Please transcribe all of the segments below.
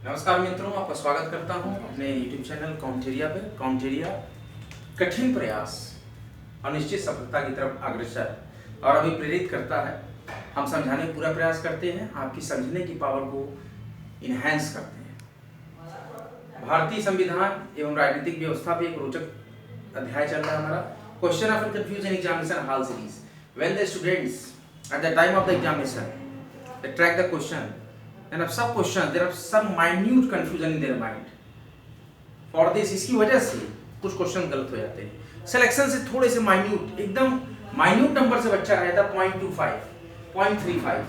नमस्कार मित्रों, आपका स्वागत करता हूं अपने YouTube चैनल काउंटेरिया पे। काउंटेरिया कठिन प्रयास और निश्चित सफलता की तरफ अग्रसर और अभी प्रेरित करता है। हम समझाने का पूरा प्रयास करते हैं, आपकी समझने की पावर को इनहैंस करते हैं। भारतीय संविधान एवं राजनीतिक व्यवस्था पे एक रोचक अध्याय चल रहा है हमारा question of confusion examination hall series. When the students at the time of the examination they track the question, then of some question there are some minute confusion in their mind. For this इसकी वजह से कुछ question गलत हो जाते हैं। Selection से थोड़े से माइन्यूट, एकदम माइन्यूट नंबर से बच्चा रहता 0.25, 0.35,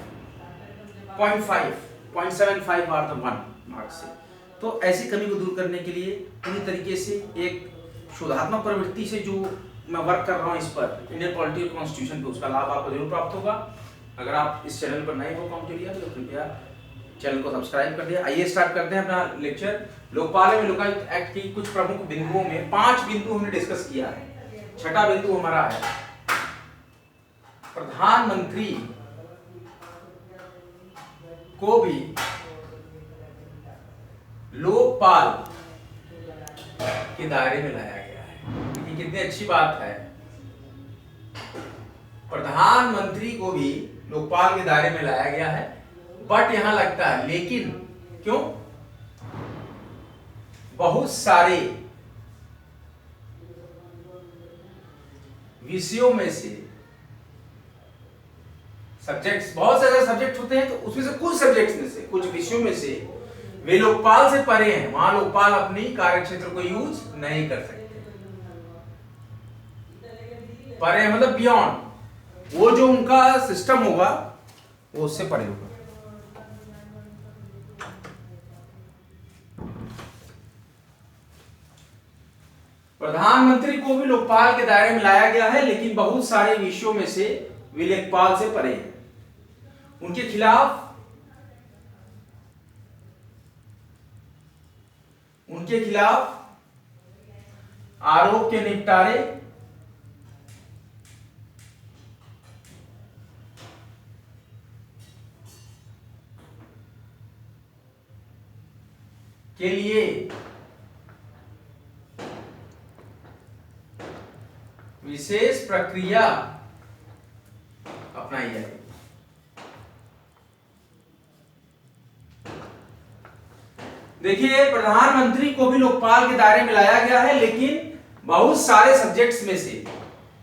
0.5, 0.75 और तो 1 मार्क्स से। तो ऐसी कमी को दूर करने के लिए पूरी तरीके से एक शोधात्मक प्रवृत्ति से जो मैं वर्क कर रहा हूँ इस पर इंडियन पॉलिटी और कॉन्स्टिट्यूशन पे, उसका लाभ आपको जरूर प्राप्त होगा। अगर आप इस चैनल पर नए हो काउंटेरिया तो कृपया चैनल को सब्सक्राइब कर दिया। आइए स्टार्ट करते हैं अपना लेक्चर। लोकपाल एवं लोकायुक्त एक्ट की कुछ प्रमुख बिंदुओं में 5 बिंदु हमने डिस्कस किया है। छठा बिंदु हमारा है प्रधानमंत्री को भी लोकपाल के दायरे में लाया गया है। ये कितनी अच्छी बात है, प्रधानमंत्री को भी लोकपाल के दायरे में लाया गया है। बट यहां लगता है लेकिन, क्यों? बहुत सारे विषयों में से सब्जेक्ट्स, बहुत सारे सब्जेक्ट होते हैं तो उसमें से कुछ सब्जेक्ट्स में से, कुछ विषयों में से वे लोकपाल से परे हैं, वहां लोकपाल अपनी कार्यक्षेत्र को यूज नहीं कर सकते। परे मतलब बियॉन्ड, वो जो उनका सिस्टम होगा वो उससे परे होगा। प्रधानमंत्री को भी लोकपाल के दायरे में लाया गया है, लेकिन बहुत सारे विषयों में से वे लोकपाल से परे हैं। उनके खिलाफ आरोप के निपटारे के लिए विशेष प्रक्रिया अपनाई जाएगी। देखिए, प्रधानमंत्री को भी लोकपाल के दायरे में लाया गया है, लेकिन बहुत सारे सब्जेक्ट्स में से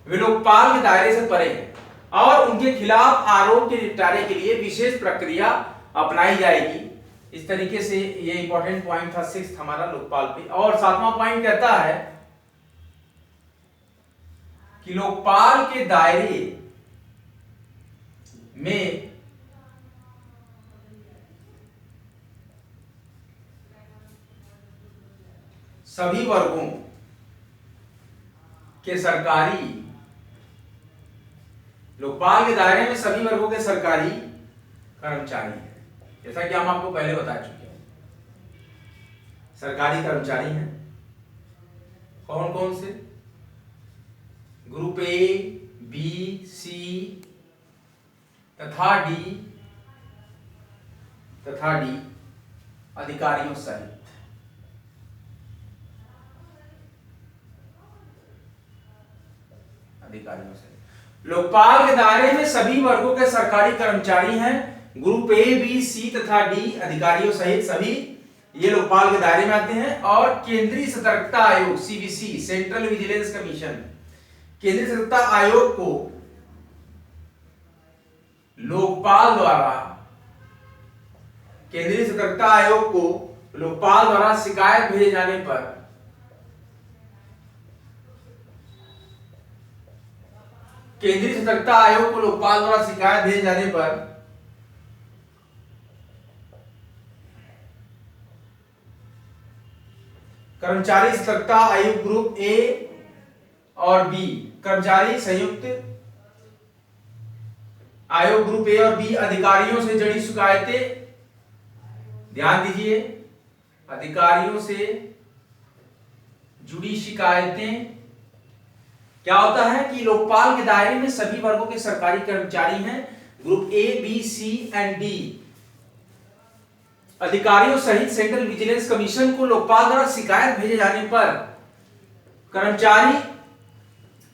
वे लोकपाल के दायरे से परे हैं और उनके खिलाफ आरोप के निपटारे के लिए विशेष प्रक्रिया अपनाई जाएगी। इस तरीके से ये इंपॉर्टेंट पॉइंट था 6th हमारा लोकपाल पे। और 7वां पॉइंट कहता है कि लोकपाल के दायरे में सभी वर्गों के सरकारी, लोकपाल के दायरे में सभी वर्गों के सरकारी कर्मचारी हैं। जैसा कि हम आपको पहले बता चुके हैं, सरकारी कर्मचारी हैं। कौन कौन से? ग्रुप ए, बी, सी तथा डी अधिकारियों सहित। लोकपाल के दायरे में सभी वर्गों के सरकारी कर्मचारी हैं। ग्रुप ए, बी, सी तथा डी अधिकारियों सहित सभी ये लोकपाल के दायरे में आते हैं। और केंद्रीय सतर्कता आयोग सीबीसी, सेंट्रल विजिलेंस कमीशन, केंद्रीय सतर्कता आयोग को लोकपाल द्वारा, केंद्रीय सतर्कता आयोग को लोकपाल द्वारा शिकायत भेजे जाने पर केंद्रीय सतर्कता आयोग को लोकपाल द्वारा शिकायत भेजे जाने पर कर्मचारी सतर्कता आयोग ग्रुप ए और बी, कर्मचारी संयुक्त आयोग ग्रुप ए और बी अधिकारियों से जुड़ी शिकायतें, ध्यान दीजिए, अधिकारियों से जुड़ी शिकायतें। क्या होता है कि लोकपाल के दायरे में सभी वर्गों के सरकारी कर्मचारी हैं, group A, B, C and D. अधिकारियों सहित सेंट्रल विजिलेंस कमीशन को लोकपाल द्वारा शिकायत भेजे जाने पर कर्मचारी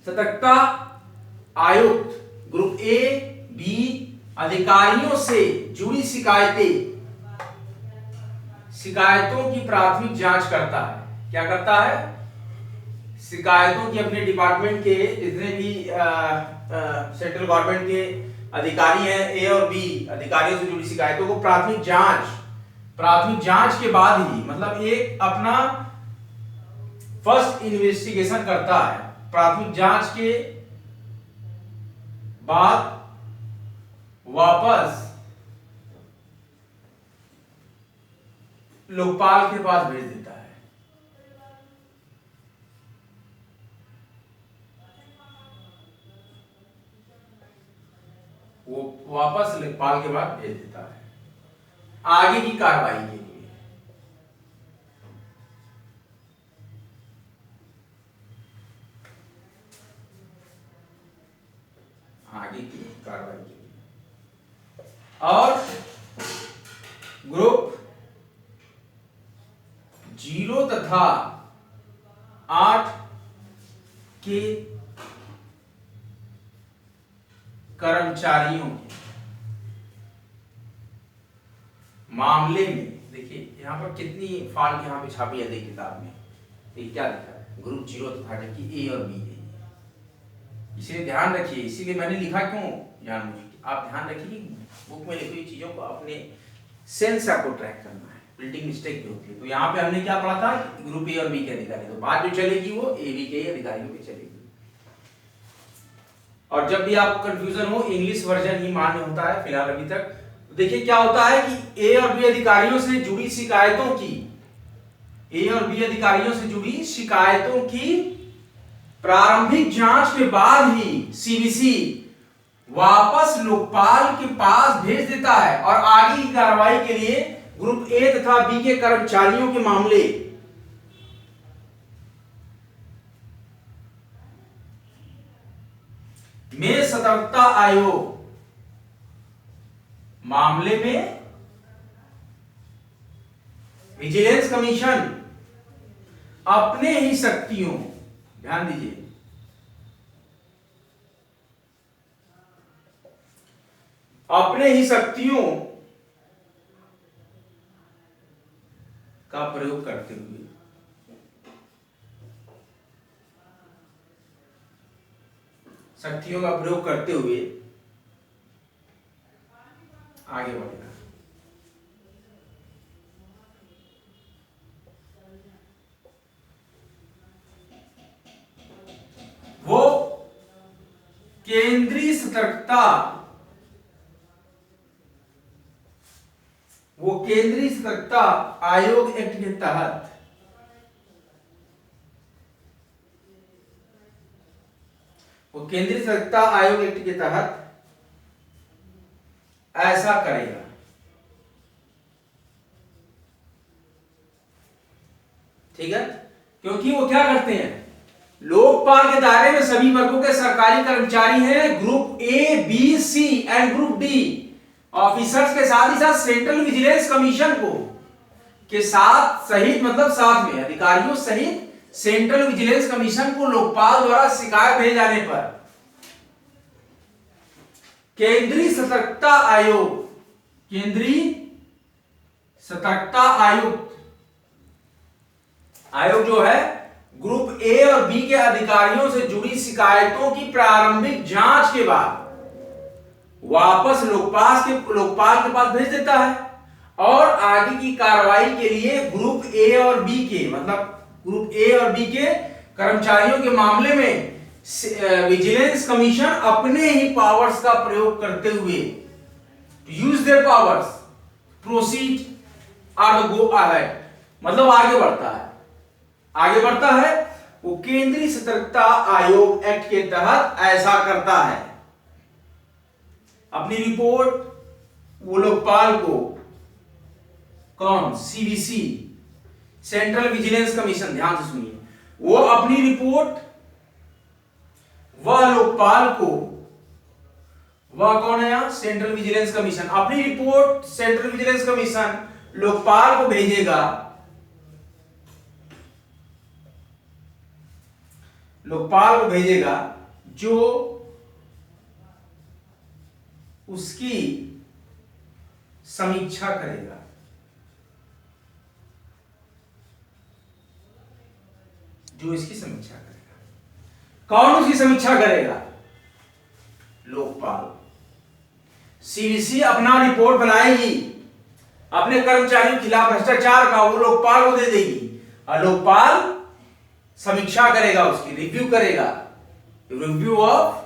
सतर्कता आयुक्त ग्रुप ए बी अधिकारियों से जुड़ी शिकायतों की प्राथमिक जांच करता है। क्या करता है? शिकायतों की अपने डिपार्टमेंट के जितने भी सेंट्रल गवर्नमेंट के अधिकारी हैं, ए और बी अधिकारियों से जुड़ी शिकायतों को प्राथमिक जांच के बाद ही, मतलब एक अपना फर्स्ट इन्वेस्टिगेशन करता है, प्राथमिक जांच के बाद वापस लोकपाल के पास भेज देता है। वो वापस लोकपाल के पास भेज देता है आगे की कार्रवाई के लिए। आगे की कार्रवाई के लिए। और ग्रुप 0 तथा 8 के कर्मचारियों के मामले में, देखिए यहां पर कितनी फाल्ट यहां पे छापी है देखिए किताब में। ये क्या लिखा है? ग्रुप 0 तथा जबकि ए और बी है। इसे ध्यान रखिए, इसीलिए मैंने लिखा क्यों जान मुझे, आप ध्यान रखिए बुक में लिखी हुई चीजों को अपने सेंस आपको ट्रैक करना है, प्रिंटिंग मिस्टेक भी होती है। तो यहाँ पे हमने क्या पढ़ा था? ग्रुप ए और बी के अधिकारी, तो बात जो चलेगी वो ए बी के अधिकारियों की चलेगी। और जब भी आपको कंफ्यूजन हो, इंग्लिश वर्जन ही मान्य होता है फिलहाल अभी तक। तो देखिए क्या होता है कि ए और बी अधिकारियों से जुड़ी शिकायतों की प्रारंभिक जांच के बाद ही सीबीसी वापस लोकपाल के पास भेज देता है और आगे की कार्रवाई के लिए ग्रुप ए तथा बी के कर्मचारियों के मामले में सतर्कता आयोग मामले में विजिलेंस कमीशन अपने ही शक्तियों, ध्यान दीजिए, अपने ही शक्तियों का प्रयोग करते हुए आगे बढ़ेगा। वो केंद्रीय सतर्कता आयोग एक्ट के तहत ऐसा करेगा। ठीक है, क्योंकि वो क्या करते हैं? लोकपाल के दायरे में सभी वर्गों के सरकारी कर्मचारी हैं, group A B C and group D officers के साथ ही साथ सेंट्रल विजिलेंस कमीशन को के साथ सहित, मतलब साथ में अधिकारियों सहित सेंट्रल विजिलेंस कमीशन को लोकपाल द्वारा शिकायत भेजे जाने पर केंद्रीय सतर्कता आयोग जो है ग्रुप ए और बी के अधिकारियों से जुड़ी शिकायतों की प्रारंभिक जांच के बाद वापस लोकपाल के पास भेज देता है और आगे की कार्रवाई के लिए ग्रुप ए और बी के कर्मचारियों के मामले में विजिलेंस कमीशन अपने ही पावर्स का प्रयोग करते हुए यूज देयर पावर्स प्रोसीड और गो अहेड, मतलब आगे बढ़ता है। वो केंद्रीय सतर्कता आयोग एक्ट के तहत ऐसा करता है। अपनी रिपोर्ट वो लोकपाल को, कौन? सीबीसी, सेंट्रल विजिलेंस कमीशन, ध्यान से सुनिए, वो अपनी रिपोर्ट वह लोकपाल को, वह कौन है यहां? सेंट्रल विजिलेंस कमीशन, अपनी report central vigilance commission Lokpal को भेजेगा, लोकपाल को भेजेगा जो उसकी समीक्षा करेगा। जो इसकी समीक्षा करेगा। कौन उसकी समीक्षा करेगा? लोकपाल। सीवीसी अपना रिपोर्ट बनाएगी अपने कर्मचारियों के खिलाफ भ्रष्टाचार का, वो लोकपाल को दे देगी और लोकपाल समीक्षा करेगा, उसकी रिव्यू करेगा, रिव्यू ऑफ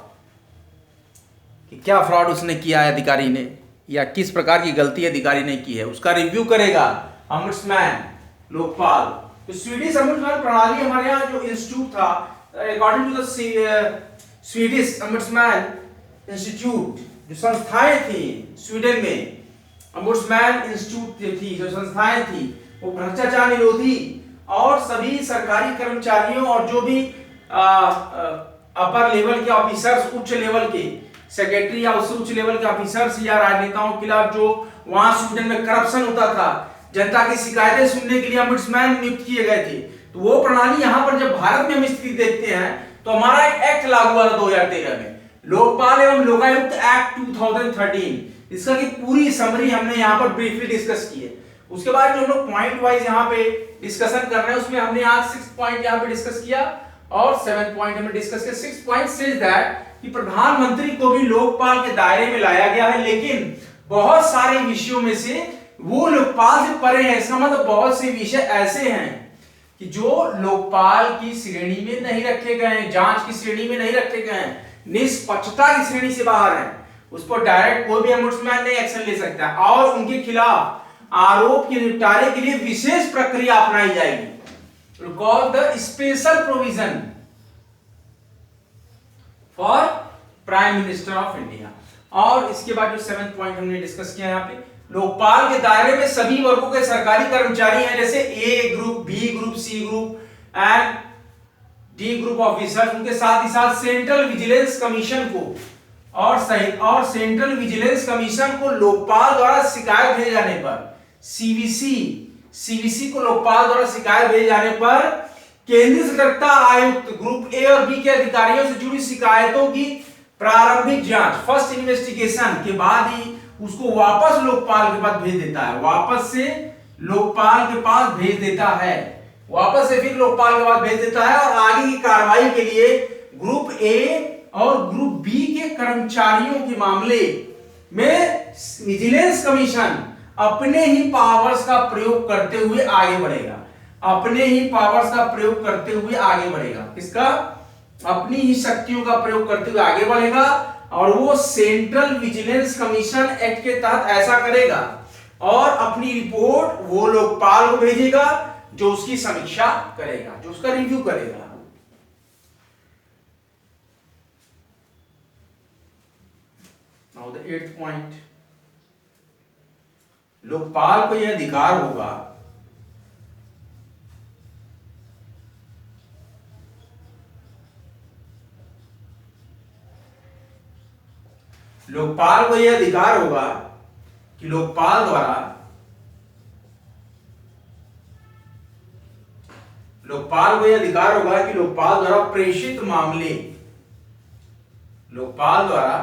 कि क्या फ्रॉड उसने किया है अधिकारी ने, या किस प्रकार की गलती अधिकारी ने की है, उसका रिव्यू करेगा ombudsman, लोकपाल। तो स्वीडिश ombudsman प्रणाली हमारे यहाँ जो इंस्टीट्यूट था, according to the Swedish ombudsman institute, जो संस्थाएं थी स्वीडन में, ombudsman इंस्टीट्यूट जो थी, जो संस्थाएं थी, वो भ्रष्टाचार निरोधी और सभी सरकारी कर्मचारियों और जो भी अपर लेवल के ऑफिसर्स, उच्च लेवल के सेक्रेटरी या उससे उच्च लेवल के ऑफिसर्स या राजनेताओं के खिलाफ जो वहां स्वीडन में करप्शन होता था, जनता की शिकायतें सुनने के लिए ombudsman नियुक्त किए गए थे। तो वो प्रणाली यहाँ पर जब भारत में हम स्थिति देखते हैं तो हमारा एक एक्ट लागू हुआ था 2013 में, लोकपाल एवं लोकायुक्त एक्ट 2013। इसका की पूरी समरी हमने यहाँ पर ब्रीफली डिस्कस की है। उसके बाद जो हम लोग पॉइंट वाइज यहाँ पे डिस्कशन कर रहे हैं, उसमें हमने आज 6 पॉइंट यहाँ पे डिस्कस किया और 7 पॉइंट हमने डिस्कस किया। 6 पॉइंट सेज दैट कि प्रधानमंत्री को भी लोकपाल के दायरे में लाया गया है, लेकिन बहुत सारे विषयों में से वो लोकपाल से परे हैं। इसका मतलब बहुत से विषय ऐसे हैं कि जो लोकपाल की श्रेणी में नहीं रखे गए हैं, जांच की श्रेणी में नहीं रखे गए हैं, निष्पक्षता की श्रेणी से बाहर हैं। उस पर डायरेक्ट कोई भी ombudsman नहीं एक्शन ले सकता और उनके खिलाफ आरोप के निपटारे के लिए विशेष प्रक्रिया अपनाई जाएगी, called the special provision for prime minister of India. और इसके बाद जो 7th पॉइंट हमने डिस्कस किया यहाँ पे, लोकपाल के दायरे में सभी वर्गों के सरकारी कर्मचारी हैं, जैसे A group, B group, C group and D group officers. उनके साथ ही साथ सेंट्रल विजिलेंस कमीशन को और सेंट्रल विजिलेंस कमीशन को लोकपाल द्वारा शिकायत भेजे जाने पर, सीवीसी को लोकपाल द्वारा शिकायत भेजे जाने पर केंद्रीय सतर्कता आयुक्त ग्रुप ए और बी के अधिकारियों से जुड़ी शिकायतों की प्रारंभिक जांच, फर्स्ट इन्वेस्टिगेशन के बाद ही उसको वापस लोकपाल के पास भेज देता है, वापस से लोकपाल के पास भेज देता है, वापस से फिर लोकपाल के पास भेज देता है और आगे की कार्रवाई के लिए ग्रुप ए और ग्रुप बी के कर्मचारियों के मामले में विजिलेंस कमीशन अपने ही पावर्स का प्रयोग करते हुए आगे बढ़ेगा, अपने ही पावर्स का प्रयोग करते हुए आगे बढ़ेगा। किसका? अपनी ही शक्तियों का प्रयोग करते हुए आगे बढ़ेगा और वो सेंट्रल विजिलेंस कमीशन एक्ट के तहत ऐसा करेगा और अपनी रिपोर्ट वो लोकपाल को भेजेगा जो उसकी समीक्षा करेगा, जो उसका रिव्यू करेगा। Now the 8th point, Lokpal को यह अधिकार होगा लोकपाल को यह अधिकार होगा कि लोकपाल द्वारा प्रेषित मामले, लोकपाल द्वारा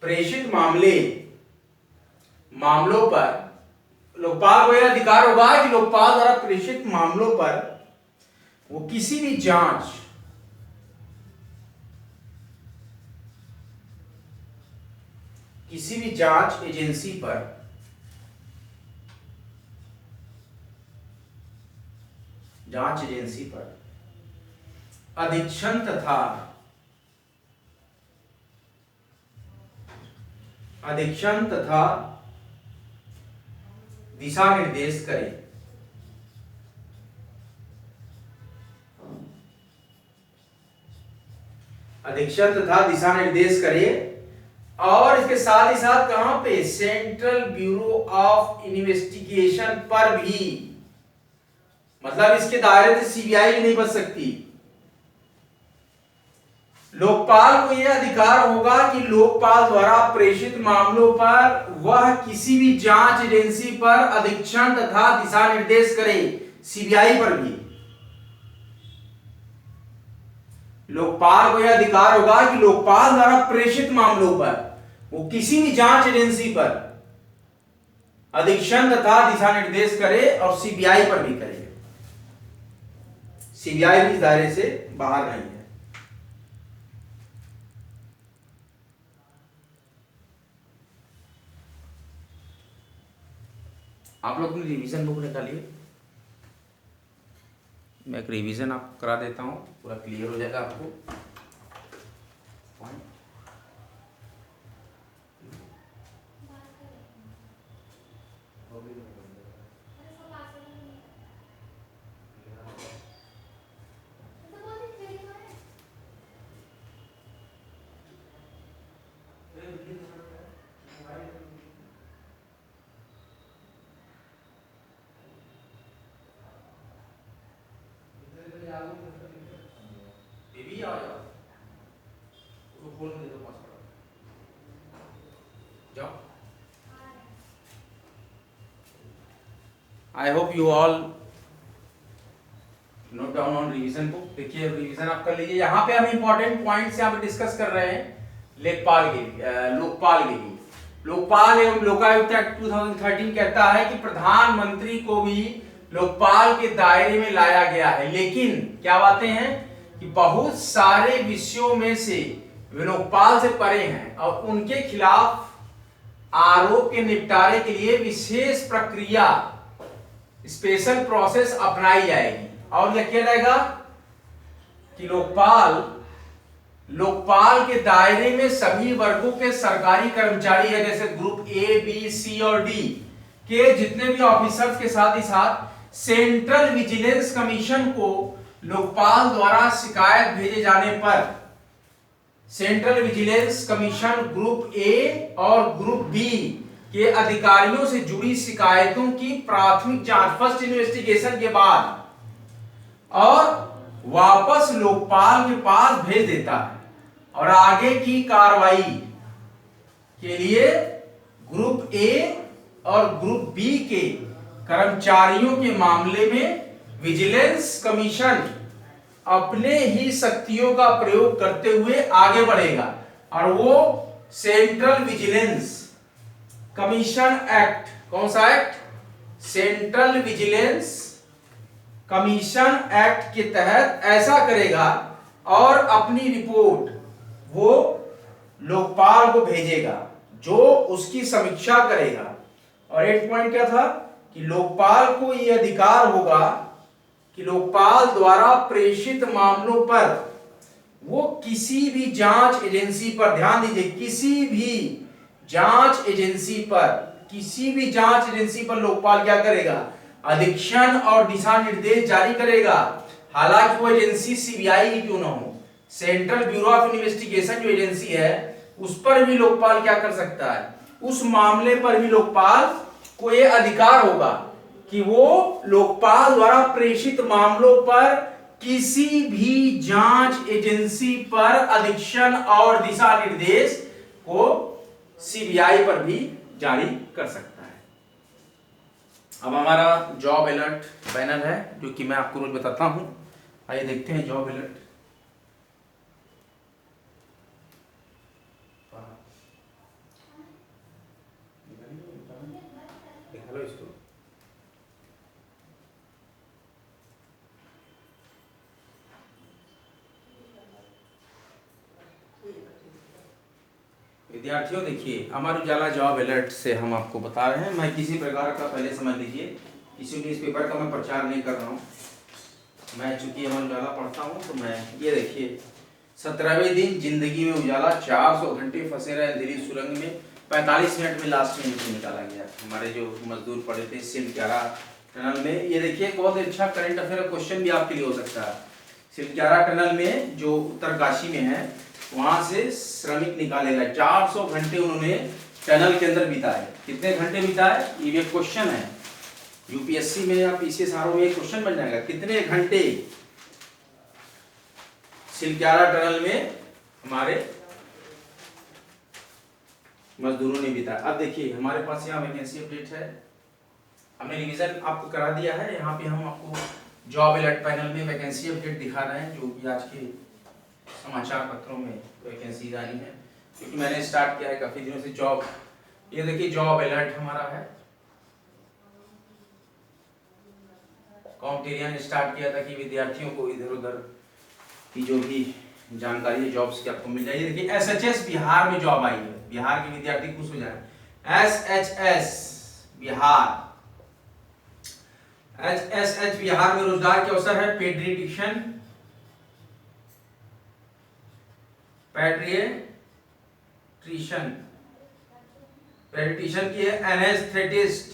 प्रेषित मामलों पर, लोकपाल को यह अधिकार होगा कि लोकपाल द्वारा प्रेषित मामलों पर वो किसी भी जांच एजेंसी पर अधीक्षण तथा दिशा निर्देश करे। अधीक्षण तथा दिशा निर्देश करे और इसके साथ ही साथ कहां पे? सेंट्रल ब्यूरो ऑफ इन्वेस्टिगेशन पर भी, मतलब इसके दायरे से सीबीआई भी नहीं बच सकती। लोकपाल को यह अधिकार होगा कि लोकपाल द्वारा प्रेषित मामलों पर वह किसी भी जांच एजेंसी पर अधीक्षण तथा दिशा निर्देश करे, सीबीआई पर भी। लोकपाल को यह अधिकार होगा कि लोकपाल द्वारा प्रेषित मामलों पर वो किसी भी जांच एजेंसी पर अधीक्षण तथा दिशा निर्देश करे और सीबीआई पर भी करे। सीबीआई भी इस दायरे से बाहर नहीं है। आप लोग अपनी रिवीजन बुक निकालिए, मैं एक रिवीजन आपको करा देता हूं, पूरा क्लियर हो जाएगा आपको। बेबी आ जाओ, उसको खोल दे दो पासवर्ड, जाओ। I hope you all note down on revision book. देखिए रिवीजन आप कर लीजिए। यहाँ पे हम इंपॉर्टेंट पॉइंट्स यहाँ पे डिस्कस कर रहे हैं लोकपाल के लिए। लोकपाल एवं लोकायुक्त एक्ट 2013 कहता है कि प्रधानमंत्री को भी लोकपाल के दायरे में लाया गया है, लेकिन क्या बातें हैं कि बहुत सारे विषयों में से वे लोकपाल से परे हैं और उनके खिलाफ आरोप के निपटारे के लिए विशेष प्रक्रिया, स्पेशल प्रोसेस अपनाई जाएगी। और यह किया जाएगा कि लोकपाल के दायरे में सभी वर्गों के सरकारी कर्मचारी है, जैसे ग्रुप ए, बी, सी और डी के जितने भी ऑफिसर्स के साथ ही साथ सेंट्रल विजिलेंस कमीशन को लोकपाल द्वारा शिकायत भेजे जाने पर central vigilance commission group A और ग्रुप बी के अधिकारियों से जुड़ी शिकायतों की प्राथमिक जांच, फर्स्ट इन्वेस्टिगेशन के बाद और वापस लोकपाल के पास भेज देता है और आगे की कार्रवाई के लिए ग्रुप ए और ग्रुप बी के कर्मचारियों के मामले में विजिलेंस कमीशन अपने ही शक्तियों का प्रयोग करते हुए आगे बढ़ेगा और वो सेंट्रल विजिलेंस कमीशन एक्ट, कौन सा act? Central vigilance commission act के तहत ऐसा करेगा और अपनी रिपोर्ट वो लोकपाल को भेजेगा जो उसकी समीक्षा करेगा। और एक पॉइंट क्या था कि लोकपाल को यह अधिकार होगा कि लोकपाल द्वारा प्रेषित मामलों पर वो किसी भी जांच एजेंसी पर, ध्यान दीजिए, किसी भी जांच एजेंसी पर लोकपाल क्या करेगा? अधीक्षण और दिशा निर्देश जारी करेगा। हालांकि वो एजेंसी सीबीआई ही क्यों ना हो, सेंट्रल ब्यूरो ऑफ इन्वेस्टिगेशन जो एजेंसी है उस पर भी लोकपाल क्या कर सकता है? उस मामले पर भी लोकपाल को यह अधिकार होगा कि वो लोकपाल द्वारा प्रेषित मामलों पर किसी भी जांच एजेंसी पर अधीक्षण और दिशा निर्देश को सीबीआई पर भी जारी कर सकता है। अब हमारा जॉब अलर्ट बैनर है जो कि मैं आपको रोज बताता हूं। आइए देखते हैं जॉब अलर्ट। इसको विद्यार्थियों देखिए, अमर उजाला जॉब अलर्ट से हम आपको बता रहे हैं। मैं किसी प्रकार का, पहले समझ लीजिए, किसी न्यूज़पेपर का मैं प्रचार नहीं कर रहा हूँ। मैं चूंकि अमर उजाला पढ़ता हूँ तो मैं, ये देखिए, 17वें दिन जिंदगी में उजाला, 400 घंटे फंसे रहे दिल्ली सुरंग में, 45 मिनट में लास्ट में इनको निकाला गया। हमारे जो मजदूर पड़े थे सिलक्यारा टनल में। ये देखिए बहुत अच्छा करंट अफेयर क्वेश्चन भी आपके लिए हो सकता है। सिलक्यारा टनल में जो उत्तरकाशी में है वहां से श्रमिक निकाले गए, 400 घंटे उन्होंने टनल के अंदर बिताए। कितने घंटे बिताए ये क्वेश्चन है, यूपीएससी में या पीसीएसआरओ में क्वेश्चन बन जाएगा। कितने घंटे सिलक्यारा टनल में हमारे मजदूरों ने बिताया। अब देखिए हमारे पास यहाँ वैकेंसी अपडेट है, हमने रिवीजन आपको करा दिया है। यहाँ पे हम आपको जॉब अलर्ट पैनल में वैकेंसी अपडेट दिखा रहे हैं, जो कि आज के समाचार पत्रों में वैकेंसी आई है, क्योंकि मैंने स्टार्ट किया है काफी दिनों से जॉब। ये देखिए जॉब अलर्ट हमारा है, कॉम्टेरिया ने स्टार्ट किया था कि विद्यार्थियों को इधर उधर की जो भी जानकारी है जॉब्स की आपको मिल जाएगी। देखिए एसएचएस बिहार में जॉब आई है, बिहार के विद्यार्थी खुश हो जाए। एसएचएस बिहार, एसएचएस बिहार में रोजगार के अवसर है। पेडिट्रिशियन, पेडिट्रिशियन की है। एनेस्थेटिस्ट,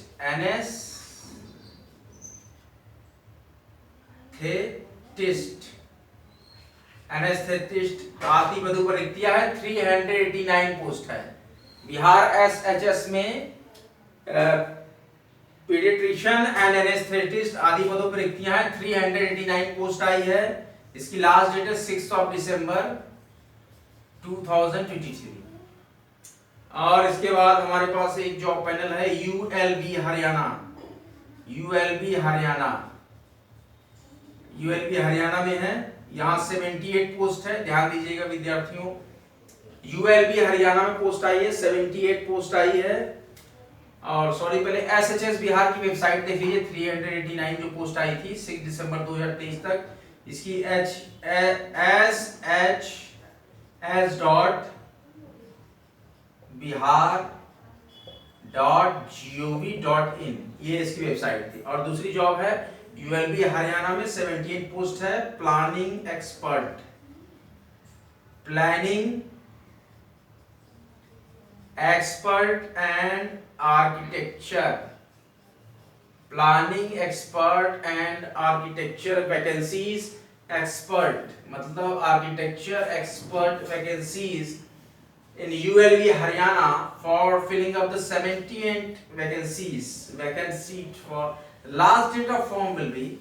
एनेस्थेटिस्ट आदि पदों पर रिक्तियां है। 389 पोस्ट है बिहार एसएचएस में। पीडियाट्रिशियन एंड एनेस्थेटिस्ट आदि पदों पर रिक्तियां हैं। 389 पोस्ट आई है। इसकी लास्ट डेट है 6 दिसंबर 2023। और इसके बाद हमारे पास एक जॉब पैनल है यूएलबी हरियाणा। यूएलबी हरियाणा में है, यहाँ 78 पोस्ट है। ध्यान दीजिएगा विद्यार्थियों, यूएलबी हरियाणा में पोस्ट आई है, 78 पोस्ट आई है। और सॉरी, पहले एसएचएस बिहार की वेबसाइट देख लीजिए, 389 जो पोस्ट आई थी 6 दिसंबर 2023 तक। इसकी shs.bihar.gov.in ये इसकी वेबसाइट थी। और दूसरी जॉब है यूएलबी हरियाणा में, 78 पोस्ट है। Planning expert and architecture vacancies. Expert मतलब architecture expert vacancies in ULB Haryana for filling up the 78 vacancy for last date of form will be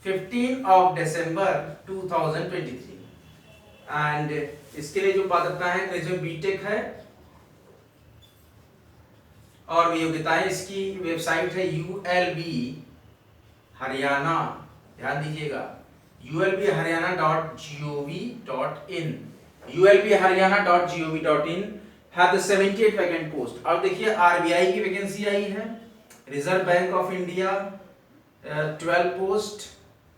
15 of December 2023 and इसके लिए जो पात्रता है ग्रेजुएट बीटेक है। और योग्यताएं, इसकी वेबसाइट है ULB हरियाणा, ध्यान दीजिएगा ulbharyana.gov.in ulbharyana.gov.in have the 78 vacant post। अब देखिए आरबीआई की वैकेंसी आई है। Reserve Bank of India 12 post,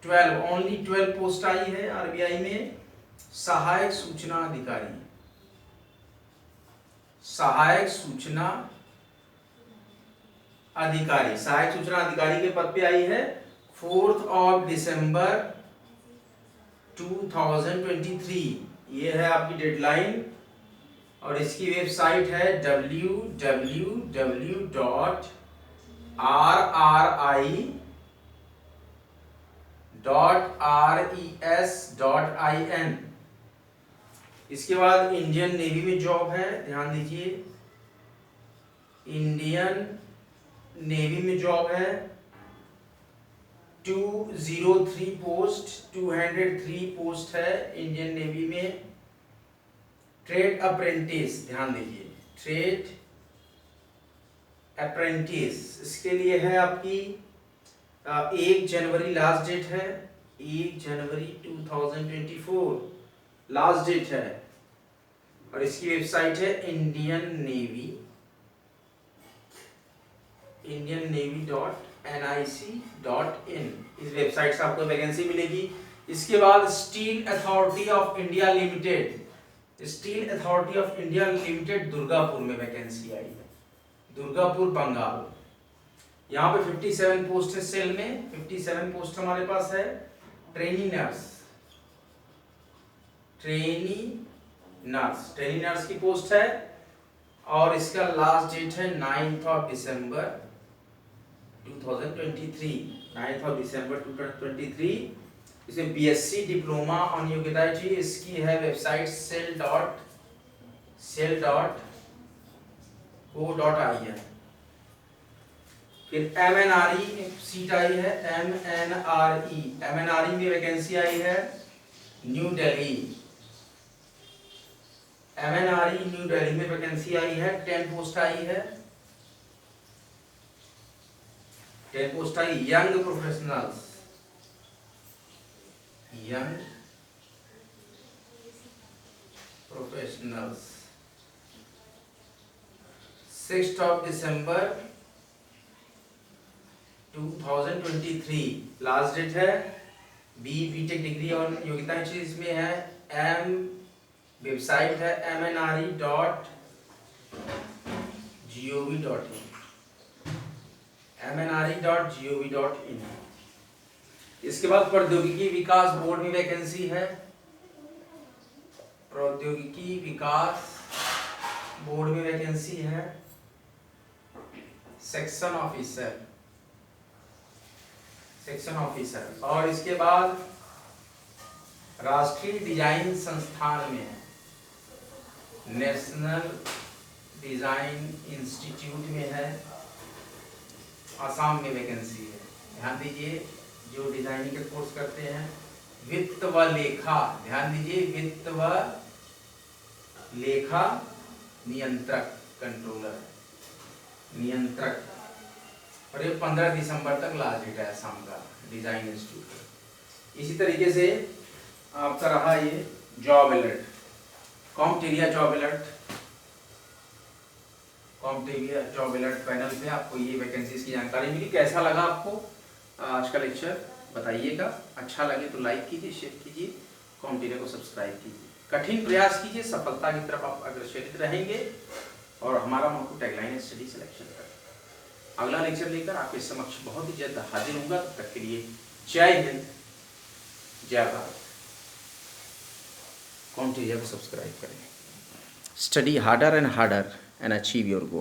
12 post आई है आरबीआई में। सहायक सूचना अधिकारी के पद पे आई है 4 दिसंबर 2023। ये है आपकी डेडलाइन। और इसकी वेबसाइट है www.rri.res.in। इसके बाद इंडियन नेवी में जॉब है, ध्यान दीजिए इंडियन नेवी में जॉब है। 203 पोस्ट है इंडियन नेवी में। ट्रेड अप्रेंटिस, ध्यान दीजिए ट्रेड अप्रेंटिस, इसके लिए है आपकी 1 जनवरी लास्ट डेट है। 1 जनवरी 2024 लास्ट डेट है। और इसकी वेबसाइट है indiannavy.nic.in। इस वेबसाइट से आपको वैकेंसी मिलेगी। इसके बाद steel authority of India limited Durgapur में वैकेंसी आई है, दुर्गापुर बंगाल। यहाँ पे 57 पोस्ट है सेल में, 57 पोस्ट हमारे पास है। ट्रेनी नर्स की पोस्ट है। और इसका लास्ट डेट है 9 दिसंबर 2023। इसमें बीएससी डिप्लोमा ऑन योग्यता चाहिए। इसकी है वेबसाइट cell.co.in। फिर एमएनआरई सीट आई है, एमएनआरई में वैकेंसी आई है new Delhi. MNRE new Delhi में वैकेंसी आई है, 10 पोस्ट आई है, 10 पोस्ट आई। Young professionals, young professionals 6th of December 2023 last date है। बीटेक डिग्री और योग्यता इसमें है। वेबसाइट है mnre.gov.in, mnre.gov.in। इसके बाद प्रौद्योगिकी विकास बोर्ड में वैकेंसी है। प्रौद्योगिकी विकास बोर्ड में वैकेंसी है, सेक्शन ऑफिसर, सेक्शन ऑफिसर। और इसके बाद राष्ट्रीय डिजाइन संस्थान में, नेशनल डिजाइन इंस्टीट्यूट में है, आसाम में वैकेंसी है। ध्यान दीजिए, जो डिजाइनिंग के कोर्स करते हैं, वित्त व लेखा, ध्यान दीजिए, वित्त व लेखा नियंत्रक, कंट्रोलर, नियंत्रक। और ये 15 दिसंबर तक लास्ट डेट है आसाम का डिजाइन इंस्टीट्यूट। इसी तरीके से आपका रहा ये जॉब अलर्ट, कॉम्टेरिया जॉब अलर्ट, कॉम्टेरिया जॉब अलर्ट पैनल पे आपको ये वैकेंसीज की जानकारी मिली। कैसा लगा आपको आज का लेक्चर बताइएगा। अच्छा लगे तो लाइक कीजिए, शेयर कीजिए, कॉम्टेरिया को सब्सक्राइब कीजिए। कठिन प्रयास कीजिए, सफलता की तरफ आप अग्रसर रहेंगे। और हमारा मोटो टैगलाइन है स्टडी सिलेक्शन कर। अगला लेक्चर लेकर आपके समक्ष बहुत ही जल्द हाजिर होऊंगा। तब तक के लिए जय हिंद, जय भारत। कॉम्टेरिया को सब्सक्राइब करें। Study harder and harder and achieve your goal.